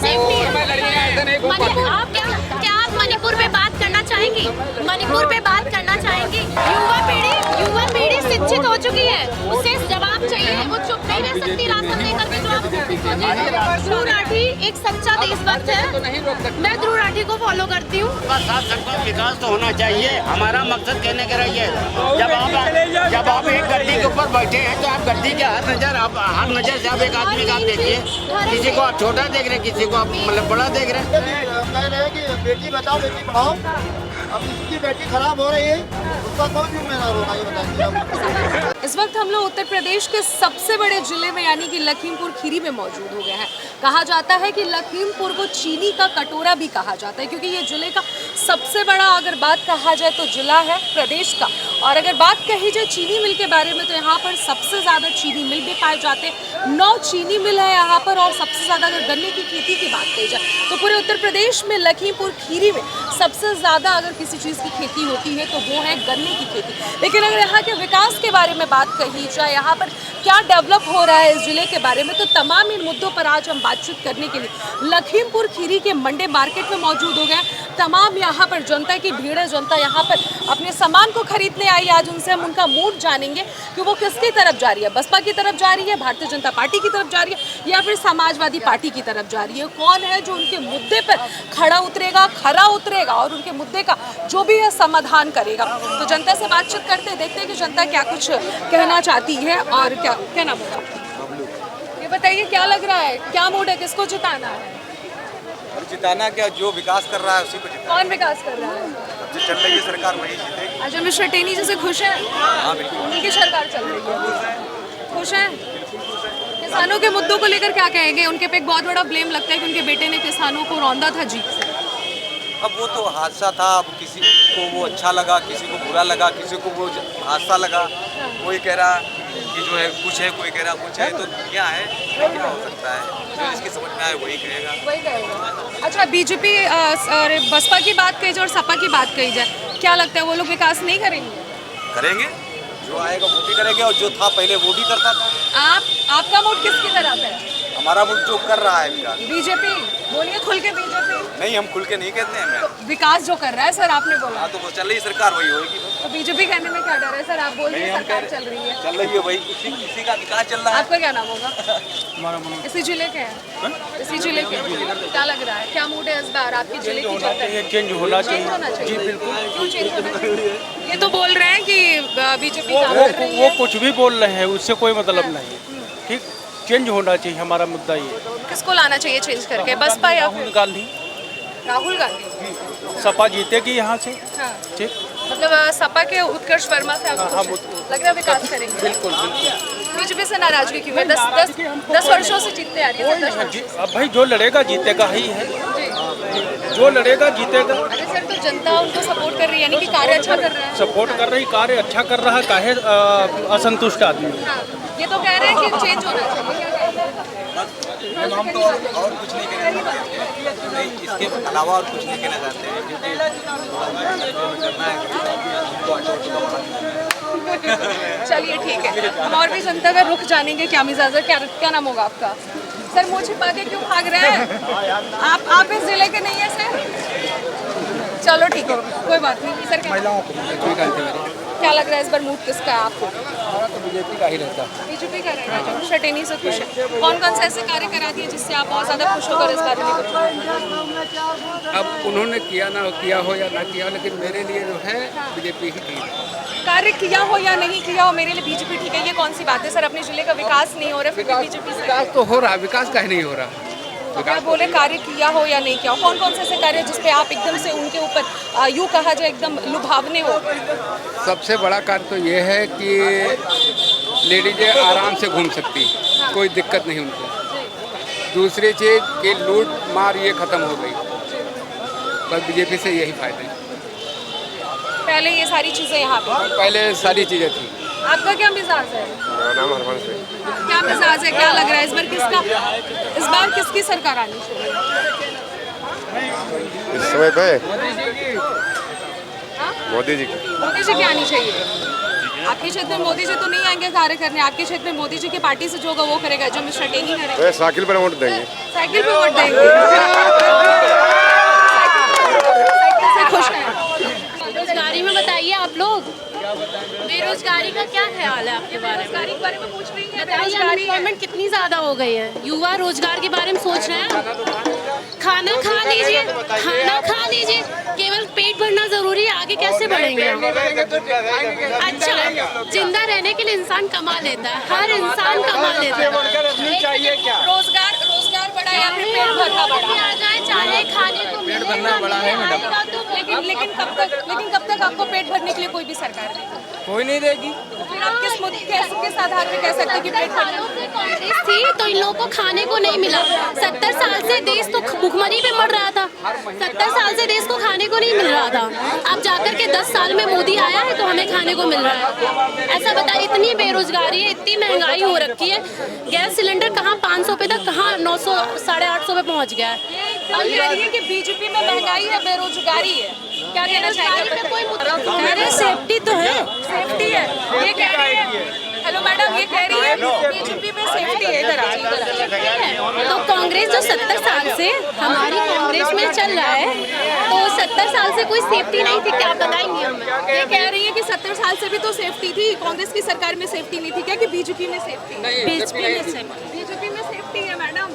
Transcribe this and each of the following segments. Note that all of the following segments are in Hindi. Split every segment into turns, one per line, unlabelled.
सेफ नहीं है। मणिपुर, क्या आप मणिपुर पे बात करना चाहेंगी? मणिपुर पे बात करना चाहेंगी? युवा पीढ़ी शिक्षित हो चुकी है, उसे जवाब चाहिए, वो चुप नहीं रह सकती राशन लेकर के। जो आप ध्रुव राठी एक सच्चा देशभक्त है, मैं ध्रुव राठी को फॉलो करती हूँ।
साथ सबका विकास तो होना चाहिए, हमारा मकसद कहने का रही है। जब आप एक गड्डी के ऊपर बैठे हैं तो आप गड्डी के हर नजर से आप एक आदमी का देखिए, किसी को आप छोटा देख रहे, किसी को आप मतलब बड़ा देख रहे।
कह रहे हैं कि बेटी बचाओ बेटी पढ़ाओ, अब जिसकी बेटी खराब हो रही है उसका कौन जिम्मेदार होगा ये बताइए।
इस वक्त हम लोग उत्तर प्रदेश के सबसे बड़े जिले में यानी कि लखीमपुर खीरी में मौजूद हो गए हैं। कहा जाता है कि लखीमपुर को चीनी का कटोरा भी कहा जाता है, क्योंकि ये जिले का सबसे बड़ा अगर बात कहा जाए तो जिला है प्रदेश का। और अगर बात कही जाए चीनी मिल के बारे में तो यहाँ पर सबसे ज़्यादा चीनी मिल भी पाए जाते हैं। 9 चीनी मिल है यहाँ पर। और सबसे ज़्यादा अगर गन्ने की खेती की बात कही जाए तो पूरे उत्तर प्रदेश में लखीमपुर खीरी में सबसे ज़्यादा अगर किसी चीज़ की खेती होती है तो वो है गन्ने की खेती। लेकिन अगर यहाँ के विकास के बारे में बात कही जाए, यहाँ पर क्या डेवलप हो रहा है इस जिले के बारे में, तो तमाम इन मुद्दों पर आज हम बातचीत करने के लिए लखीमपुर खीरी के मंडे मार्केट में मौजूद हो गए। तमाम यहाँ पर जनता की भीड़ है, जनता यहाँ पर अपने सामान को खरीदने आई। आज उनसे हम उनका मूड जानेंगे कि वो किसकी तरफ जा रही है, बसपा की तरफ जा रही है, भारतीय जनता पार्टी की तरफ जा रही है, या फिर समाजवादी पार्टी की तरफ जा रही है। कौन है जो उनके मुद्दे पर खड़ा उतरेगा और उनके मुद्दे का जो भी है समाधान करेगा। तो जनता से बातचीत करते देखते हैं कि जनता क्या कुछ कहना चाहती है और क्या नाम होगा। ये बताइए क्या लग रहा है, क्या मूड है, किसको जिताना है?
जिताना क्या, जो विकास कर रहा है उसी को जिताना।
कौन विकास कर रहा है?
जो चल रही है सरकार वही जीतेगी।
अच्छा, मिस्टर टेनी जैसे खुश है?
हाँ बिल्कुल,
उनकी सरकार चल रही है, खुश है। किसानों के मुद्दों को लेकर क्या कहेंगे? उनके पे एक बहुत बड़ा ब्लेम लगता है कि उनके बेटे ने किसानों को रौंदा था जीत से।
अब वो तो हादसा था, अब किसी को वो अच्छा लगा, किसी को बुरा लगा, किसी को वो हादसा लगा। कोई कह रहा कि जो है कुछ है, कोई कह रहा कुछ है, तो क्या है, क्या हो सकता है, जो इसकी समझ में आए वही कहेगा।
अच्छा, बीजेपी और बसपा की बात कही जाए और सपा की बात कही जाए, क्या लगता है वो लोग विकास नहीं करेंगे?
करेंगे, जो आएगा वो भी करेंगे, और जो था पहले वो भी करता था।
आपका वोट किसकी तरफ है?
हमारा वोट जो कर रहा है विकास।
बीजेपी, बोलिए खुल के बीजेपी।
नहीं, हम खुल के नहीं कहते हैं।
तो विकास जो कर रहा है सर, आपने बोला।
हाँ, तो वो चल रही सरकार वही होगी।
तो बीजेपी कहने में क्या डर है सर? आप बोल रहे हैं सरकार चल रही है
वही, इसी का विकास चल रहा है।
आपका क्या नाम होगा? इसी जिले के हैं? इसी जिले के। क्या लग रहा है, क्या मूड है इस बार आपके जिले की जनता?
चेंज होना
चाहिए।
जी बिल्कुल।
क्यों चेंज होना चाहिए? ये तो बोल रहे हैं कि बीजेपी
वो कुछ भी बोल रहे हैं, उससे कोई मतलब नहीं। ठीक, चेंज होना चाहिए, हमारा मुद्दा ये।
किसको लाना चाहिए चेंज करके, बसपा या
राहुल गांधी?
राहुल गांधी।
सपा जीतेगी यहाँ से।
हाँ।
ठीक,
मतलब सपा के उत्कर्ष वर्मा से आपको
हाँ,
लग रहा है विकास करेंगे?
बिल्कुल बिल्कुल।
बीजेपी से नाराजगी क्यों है? 10 वर्षों से जीतते आ रही है। 10 वर्ष।
अब भाई जो लड़ेगा जीतेगा ही है, जो लड़ेगा जीतेगा।
अरे सर, तो जनता उनको सपोर्ट कर रही है, यानी कि कार्य अच्छा कर रहा है।
सपोर्ट कर रही, कार्य अच्छा कर रहा है, काहे असंतुष्ट आदमी।
हाँ, ये तो कह रहे हैं कि चेंज होना चाहिए। क्या कहते हैं?
हम तो और कुछ नहीं कहना चाहते, नहीं इसके अलावा और कुछ नहीं कहना चाहते हैं, क्योंकि करना है।
चलिए ठीक है, हम और भी जनता का रुख जानेंगे। क्या मिजाज है, क्या नाम होगा आपका? सर, मुँह छिपा के क्यों भाग रहे हैं? आप इस जिले के नहीं है सर? चलो ठीक है, कोई बात नहीं। सर क्या लग रहा है इस बार मूड किसका है आपको?
बीजेपी का ही रहता है।
बीजेपी का रहेगा। जो शटेनी से खुश है, कौन कौन से ऐसे कार्य करा दिए जिससे आप बहुत ज़्यादा खुश होकर इस बारे में कुछ?
अब उन्होंने किया हो या ना किया, लेकिन मेरे लिए जो है बीजेपी ही ठीक है।
कार्य किया हो या नहीं किया हो, मेरे लिए बीजेपी ठीक है, ये कौन सी बात है सर? अपने जिले का विकास नहीं हो रहा, फिर बीजेपी से
विकास तो हो रहा है, विकास काहे नहीं हो रहा?
क्या बोले, कार्य किया हो या नहीं किया हो, कौन कौन से ऐसे कार्य जिसपे आप एकदम से उनके ऊपर यूँ कहा जाए एकदम लुभावने हो?
सबसे बड़ा कार्य तो ये है कि लेडीजें आराम से घूम सकती, कोई दिक्कत नहीं उनको। दूसरी चीज़ कि लूट मार ये ख़त्म हो गई, बस बीजेपी से यही फायदा है।
पहले ये सारी चीज़ें यहाँ पे,
पहले सारी चीज़ें थी।
आपका क्या मिजाज है?
मेरा नाम हरवंश है।
क्या मिजाज है, क्या लग रहा है इस बार किसकी सरकार आनी चाहिए?
इस समय पे
हाँ?
मोदी जी
मोदी जी की आनी चाहिए। आपके क्षेत्र में मोदी जी तो नहीं आएंगे कार्य करने, आपके क्षेत्र में मोदी जी की पार्टी से जो होगा वो करेगा, जो मिस्टर टेनी करेगा।
साइकिल पर वोट देंगे।
साइकिल पे वोट देंगे। साइकिल से खुश हैं।
बेरोजगारी में बताइए आप लोग, बेरोजगारी का क्या ख्याल है आपके बारे में?
बेरोजगारी के बारे में पूछ रही हैं।
बताइए अनएम्प्लॉयमेंट कितनी ज्यादा हो गई है? युवा रोजगार के बारे में सोच रहे हैं? खाना खा लीजिए, खाना खा लीजिए, केवल पेट भरना जरूरी है, आगे कैसे बढ़ेंगे हम? अच्छा, जिंदा रहने के लिए इंसान कमा लेता है, हर इंसान कमा लेता है।
रोजगार बड़ा या फिर पेट भरना बड़ा?
आ जाए, चाहे खाने को मिले,
भरना बड़ा है
आएगा तो
लेकिन कब तक आपको पेट भरने के लिए कोई भी सरकार देगी?
कोई नहीं देगी।
फिर आप किस आधार पे कह सकते हैं कि पेट भरना?
सालों से कांग्रेस थी तो इन लोगों को खाने को नहीं मिला। 70 साल से देश तो भुखमरी पे मर रहा था, 70 साल से देश को खाने को नहीं मिल रहा था। अब जाकर के 10 साल में मोदी आया है तो हमें खाने को मिल रहा है। ऐसा बताइए, इतनी बेरोजगारी है, इतनी महंगाई हो रखी है, गैस सिलेंडर कहाँ 500 रुपये तक, कहाँ 900 850 पे पहुँच गया है।
अब कह रही है कि बीजेपी में महंगाई है, बेरोजगारी है, क्या कहना चाहिए?
कोई मुद्दा सेफ्टी तो है,
सेफ्टी है ये कह रही है। हेलो मैडम, ये कह रही है बीजेपी में सेफ्टी है। इधर आ।
तो कांग्रेस जो 70 साल से हमारी कांग्रेस में चल रहा है, तो 70 साल से कोई सेफ्टी नहीं थी, क्या बताएंगे हमें?
ये कह रही है कि 70 साल से भी तो सेफ्टी थी, कांग्रेस की सरकार में सेफ्टी नहीं थी क्या? कि बीजेपी में सेफ्टी? बीजेपी में सेफ्टी है मैडम,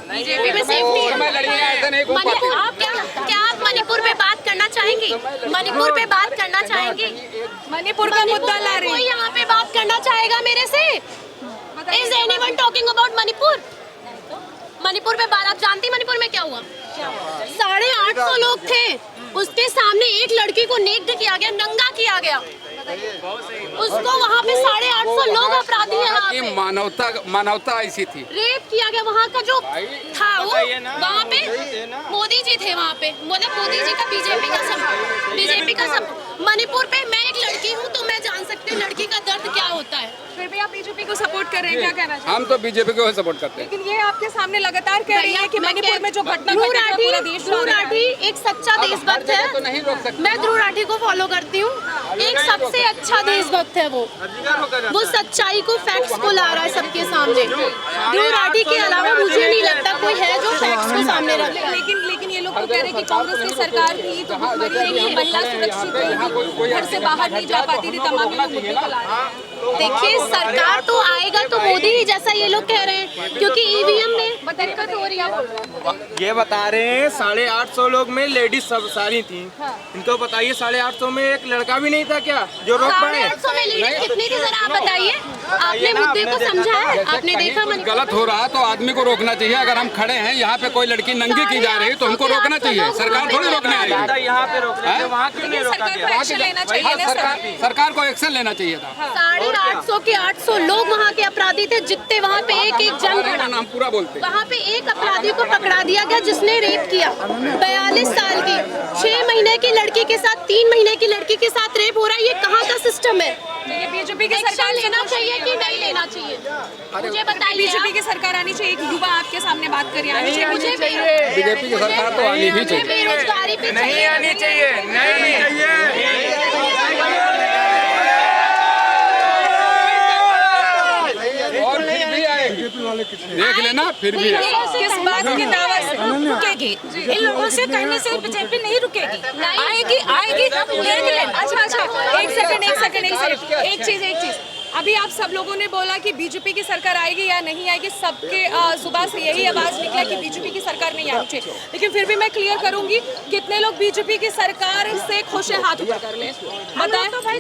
बीजेपी में सेफ्टी है। मणिपुर, क्या आप मणिपुर पे बात करना चाहेंगी? मणिपुर पे बात करना चाहेंगी?
मणिपुर का मुद्दा ला रही
कोई यहाँ पे बात करना चाहेगा मेरे से? Is anyone talking about Manipur? Manipur में बात, आप जानती मणिपुर में क्या हुआ? 850 लोग थे, उसके सामने एक लड़की को नेक्ड किया गया, नंगा किया गया, उसको वहाँ पे 850 लोग अपराधी हैं वहाँ पे।
मानवता ऐसी थी।
रेप किया गया वहाँ का जो था वो, वहाँ पे मोदी जी थे वहाँ पे, मतलब मोदी जी का बीजेपी का सब। मणिपुर पे मैं एक लड़की हूँ तो मैं जान सकती हूँ लड़की का दर्द क्या होता है।
फिर भी आप बीजेपी को सपोर्ट कर रहे हैं, क्या कहना चाहिए?
हम तो बीजेपी को सपोर्ट करते हैं।
लेकिन ये आपके सामने लगातार कह रही है कि मणिपुर में जो घटना घटी है पूरा देश
ध्रुव राठी एक सच्चा देशभक्त है, मैं ध्रुव राठी को फॉलो करती हूँ, एक सबसे अच्छा देशभक्त है वो सच्चाई को, फैक्ट्स को ला रहा है सबके सामने। ध्रुव राठी के अलावा मुझे नहीं लगता कोई है जो फैक्ट्स को सामने रखता है।
लेकिन ये लोग तो कह रहे हैं कि कांग्रेस की सरकार थी तो भुखमरी रहेगी, महिला सुरक्षित रहेगी, घर से बाहर नहीं जा पाती थी, तमाम लोग मुद्दे को ला रहे हैं।
देखिए, सरकार तो आएगा तो मोदी ही, जैसा ये लोग कह रहे हैं, क्योंकि ईवीएम में दिक्कत हो रही है।
ये बता रहे हैं 850 लोग में लेडीज सब सारी थी। इनको बताइए 850 में एक लड़का भी नहीं था क्या जो रोक पाए?
850 में लेडीज कितनी थी जरा आप बताइए, आपने मुद्दे को समझा है? आपने देखा
गलत हो रहा तो आदमी को रोकना चाहिए। अगर हम खड़े हैं यहाँ पे कोई लड़की नंगी की जा रही है तो हमको रोकना चाहिए, सरकार थोड़ी रोकने आएगी।
यहाँ पे रोक रहे थे, वहाँ क्यों नहीं रोका गया?
सरकार को एक्शन लेना चाहिए था।
850 के 800 लोग वहाँ के अपराधी थे, जितने वहाँ पे एक जन खड़ा,
नाम पूरा बोलते।
वहाँ पे एक अपराधी को पकड़ा दिया गया जिसने रेप किया, 42 साल की 6 महीने की लड़की के साथ 3 महीने की लड़की के साथ रेप हो रहा है। ये कहाँ का सिस्टम है?
ये बीजेपी की
एक्शन
सरकार
लेना चाहिए कि नहीं लेना चाहिए? मुझे बताइए।
बीजेपी की सरकार आनी चाहिए कि युवा आपके सामने बात करिए, आनी चाहिए?
मुझे
बीजेपी की सरकार तो आनी ही चाहिए।
बेरोजगारी पे
नहीं आनी चाहिए, नहीं
और फिर भी आए, देख लेना, फिर भी आए।
किस बात की दावा से रुकेगी? इन लोगों से कहने से बीजेपी नहीं रुकेगी, आएगी अच्छा एक चीज अभी आप सब लोगों ने बोला कि बीजेपी की सरकार आएगी या नहीं आएगी, सबके सुबह से यही आवाज निकला कि बीजेपी की सरकार नहीं आनी चाहिए। लेकिन फिर भी मैं क्लियर करूंगी, कितने लोग बीजेपी की सरकार से खुश है? हाथ ऊपर कर ले, बताएं तो भाई।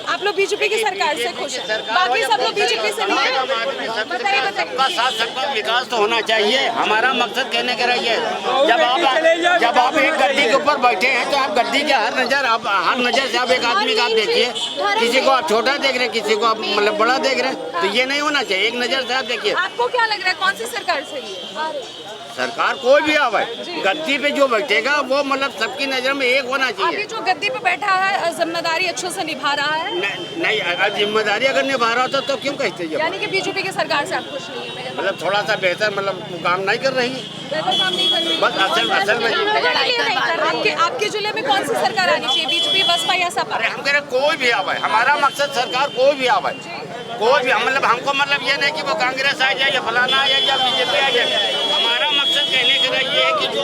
आप लोग बीजेपी की सरकार से खुश हैं, बाकी सब लोग बीजेपी से नहीं है? बताइए।
सबका साथ सबका विकास तो होना चाहिए, हमारा मकसद कहने का रही है। जब आप एक गद्दी के ऊपर बैठे हैं तो आप गद्दी के हर नजर से आप एक आदमी का आप देखिए, किसी को आप छोटा देख रहे हैं, किसी को आप मतलब बड़ा देख रहे हैं, तो ये नहीं होना चाहिए। एक नजर से आप देखिए।
आपको क्या लग रहा है कौन सी सरकार सही है?
सरकार कोई भी आवे, गद्दी पे जो बैठेगा वो मतलब सबकी नजर में एक होना चाहिए।
अभी जो गद्दी पे बैठा है जिम्मेदारी अच्छे से निभा रहा है?
नहीं, अगर जिम्मेदारी अगर निभा रहा होता तो क्यों कहते हैं?
यानी कि बीजेपी की सरकार से आप खुश नहीं है?
मतलब थोड़ा सा बेहतर मतलब काम नहीं कर रही,
बेहतर काम नहीं कर रही?
बस असल में
आपके जिले में कौन सी सरकार आनी चाहिए, बीजेपी, बसपा या सपा?
अरे हम कह रहे कोई भी आवे, हमारा मकसद सरकार कोई भी आवे, कोई भी मतलब हमको मतलब ये नहीं कि वो कांग्रेस आ जाए या फलाना आ जाए या बीजेपी आ जाए, हमारा मकसद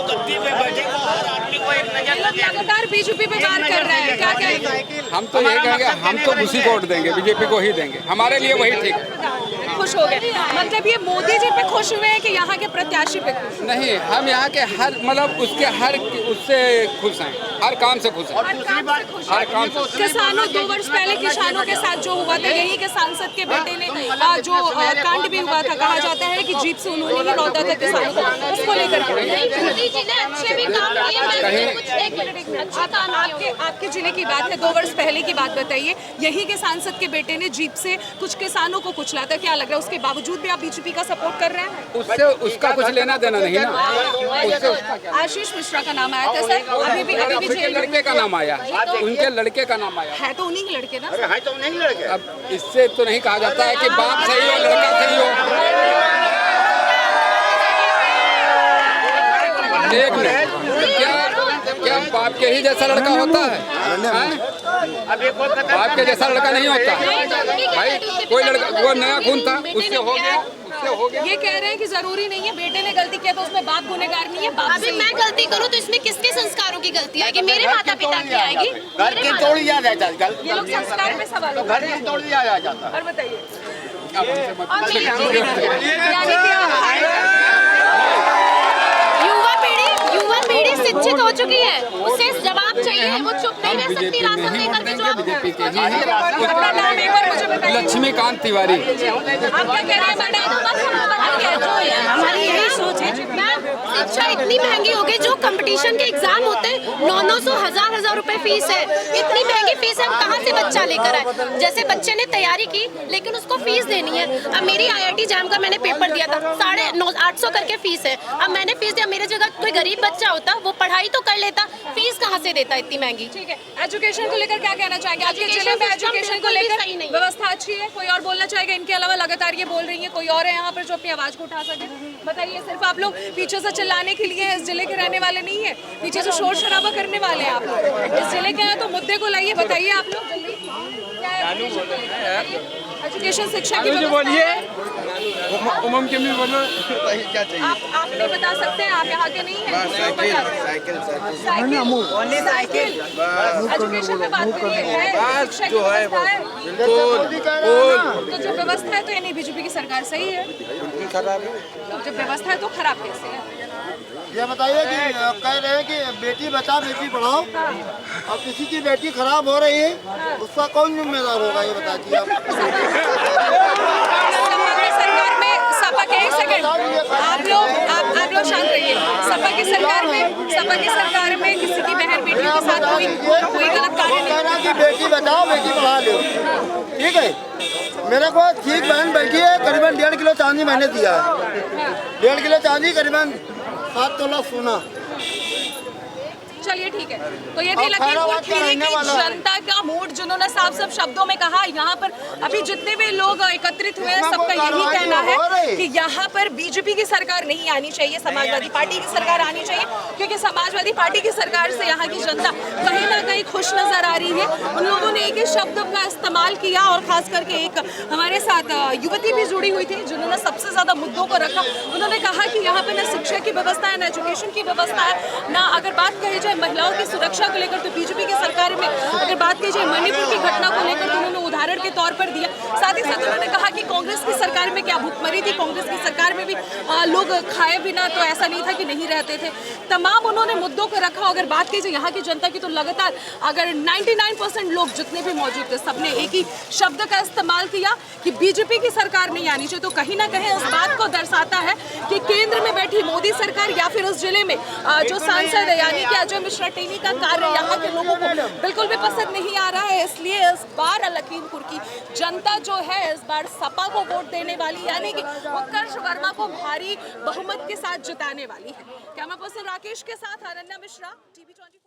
गद्दी पे बैठे को हर आदमी को एक नजर लगे।
लगातार बीजेपी पे बात कर रहे हैं, क्या कहेंगे?
हम तो ये कहेंगे, हम तो उसी को वोट देंगे, बीजेपी को ही देंगे, हमारे लिए वही ठीक है।
खुश हो गए, मतलब ये मोदी जी पे खुश हुए हैं कि यहाँ के प्रत्याशी पे खुश?
नहीं, हम यहाँ के हर मतलब उसके हर उससे खुश हैं, हर काम से खुश हैं। हर काम से।
किसानों 2 वर्ष पहले किसानों के साथ जो हुआ था, यही के सांसद के बेटे ने जो कांड भी हुआ था, कहा जाता है कि जीप से उन्होंने ही लौटा था किसानों को, उसको लेकर
मोदी जी ने अच्छे भी काम किए। एक मिनट, अच्छा काम
आपके जिले की बात है, 2 वर्ष पहले की बात बताइए, यही के सांसद के बेटे ने जीप से कुछ किसानों को कुचला था, क्या लग रहा है उसके बावजूद भी आप बीजेपी का सपोर्ट कर रहे हैं?
उससे उसका कुछ लेना देना नहीं ना।
आशीष मिश्रा का नाम आया था सर, अभी भी
उनके लड़के का नाम आया, उनके लड़के का नाम आया
है, तो उन्हीं के लड़के ना।
है तो नहीं लड़के।
अब इससे तो नहीं कहा जाता है कि बाप सही हो लड़का सही हो। एक मिनट, क्या बाप के ही जैसा लड़का होता है? बाप के जैसा लड़का नहीं होता भाई। कोई लड़का वो नया खून था, उससे हो गया, उससे हो गया।
ये कह रहे हैं कि जरूरी नहीं है बेटे ने गलती किया तो उसमें बाप गुनहगार नहीं है, बाप
अभी मैं गलती करूँ तो इसमें किसके संस्कारों की गलती आएगी? मेरे माता पिता की आएगी।
घर की तोड़ दिया जाता है,
ये लोग संस्कार पे सवाल उठा
घर
रहे
की
हैं।
तोड़ दिया जाता है।
और बताइए,
युवा पीढ़ी शिक्षित हो चुकी है, उसे जवाब चाहिए, वो चुप नहीं रह सकती राशन लेकर के। जो
बीजेपी के ही
अपना नाम एक बार मुझे बताइए।
लक्ष्मीकांत तिवारी।
आप क्या कह रहे हैं मैडम?
हमारी यही सोच है। शिक्षा इतनी महंगी हो गई, जो कंपटीशन के एग्जाम होते हैं 900 हजार रुपए फीस है। इतनी महंगी फीस है, हम कहाँ से बच्चा लेकर आए? जैसे बच्चे ने तैयारी की लेकिन उसको फीस देनी है। अब मेरी IIT जैम का मैंने पेपर दिया था, 850 करके फीस है। अब मैंने फीस दिया, मेरे जगह कोई गरीब बच्चा होता वो पढ़ाई तो कर लेता, फीस कहाँ से देता इतनी महंगी?
ठीक है, एजुकेशन को लेकर क्या कहना चाहेंगे? आपके जिले में एजुकेशन को लेकर व्यवस्था अच्छी है? कोई और बोलना चाहेगा? इनके अलावा लगातार ये बोल रही है, कोई और है यहाँ पर जो अपनी आवाज को उठा सके? बताइए, सिर्फ आप लोग पीछे से चिल्लाने के लिए इस जिले के रहने वाले नहीं है, पीछे से शोर शराबा करने वाले हैं आप लोग। इस जिले के हैं तो मुद्दे को लाइए, बताइए आप लोग जल्दी। एजुकेशन शिक्षा की
बोलिए, उमम के में बोलो।
आप नहीं बता सकते हैं, आप यहाँ के नहीं हैं। साइकिल एजुकेशन पे बात करिए, शिक्षा की व्यवस्था है तो जो व्यवस्था है तो ये नहीं, बीजेपी की सरकार सही है, तो जब व्यवस्था है तो खराब कैसे है?
ये बताइए कि कह रहे हैं कि बेटी बचाओ बेटी पढ़ाओ, अब किसी की बेटी खराब हो रही है उसका कौन जिम्मेदार होगा, ये बताइए आप।
सरकार में सपा के, एक सेकंड आप लोग शांत रहिए। सपा की सरकार में किसी की बहन बेटियों के साथ कोई गलत कार्य नहीं।
कहना कि बेटी बचाओ बेटी पढ़ा लो, ठीक है। मेरे को ठीक बहन बैठी है, करीबन 1.5 किलो चांदी मैंने दिया है, 1.5 किलो चांदी, करीबन 7 तोला सोना।
चलिए ठीक है, तो ये थी लखीमपुर खीरी की जनता का मूड, जिन्होंने साफ साफ शब्दों में कहा। यहाँ पर अभी जितने भी लोग एकत्रित हुए हैं, सबका यही कहना है कि यहाँ पर बीजेपी की सरकार नहीं आनी चाहिए, समाजवादी पार्टी की सरकार आनी चाहिए, क्योंकि समाजवादी पार्टी की सरकार से यहाँ की जनता कहीं ना कहीं खुश नजर आ रही है। उन लोगों ने एक ही शब्द का इस्तेमाल किया, और खास करके एक हमारे साथ युवती भी जुड़ी हुई थी जिन्होंने सबसे ज्यादा मुद्दों को रखा। उन्होंने कहा कि यहाँ पे न शिक्षा की व्यवस्था है, न एजुकेशन की व्यवस्था है, न अगर बात कही जाए महिलाओं की सुरक्षा को लेकर तो बीजेपी की सरकार में, अगर बात की जाए मणिपुर की घटना को लेकर तो उन्होंने उदाहरण के तौर पर दिया। साथ ही साथ उन्होंने कहा कि कांग्रेस की सरकार में क्या भूखमरी थी, कांग्रेस की सरकार में भी लोग खाए बिना तो ऐसा नहीं था कि नहीं रहते थे। तमाम उन्होंने मुद्दों को रखा। अगर बात की जाए यहाँ की जनता की तो लगातार अगर 99% लोग जितने भी मौजूद थे, सबने एक ही शब्द का इस्तेमाल किया कि बीजेपी की सरकार नहीं आनी चाहिए। तो कहीं ना कहीं इस बात को दर्शाता है कि केंद्र में बैठी मोदी सरकार या फिर उस जिले में जो सांसद है यानी कि अजय मिश्रा टेनी का कार्य यहाँ के लोगों को बिल्कुल भी पसंद नहीं आ रहा है। इसलिए इस बार लखीमपुर की जनता जो है इस बार सपा को वोट देने वाली, यानी कि उत्कर्ष वर्मा को भारी बहुमत के साथ जिताने वाली है। कैमरा पर्सन राकेश के साथ अनन्या मिश्रा, TV 24।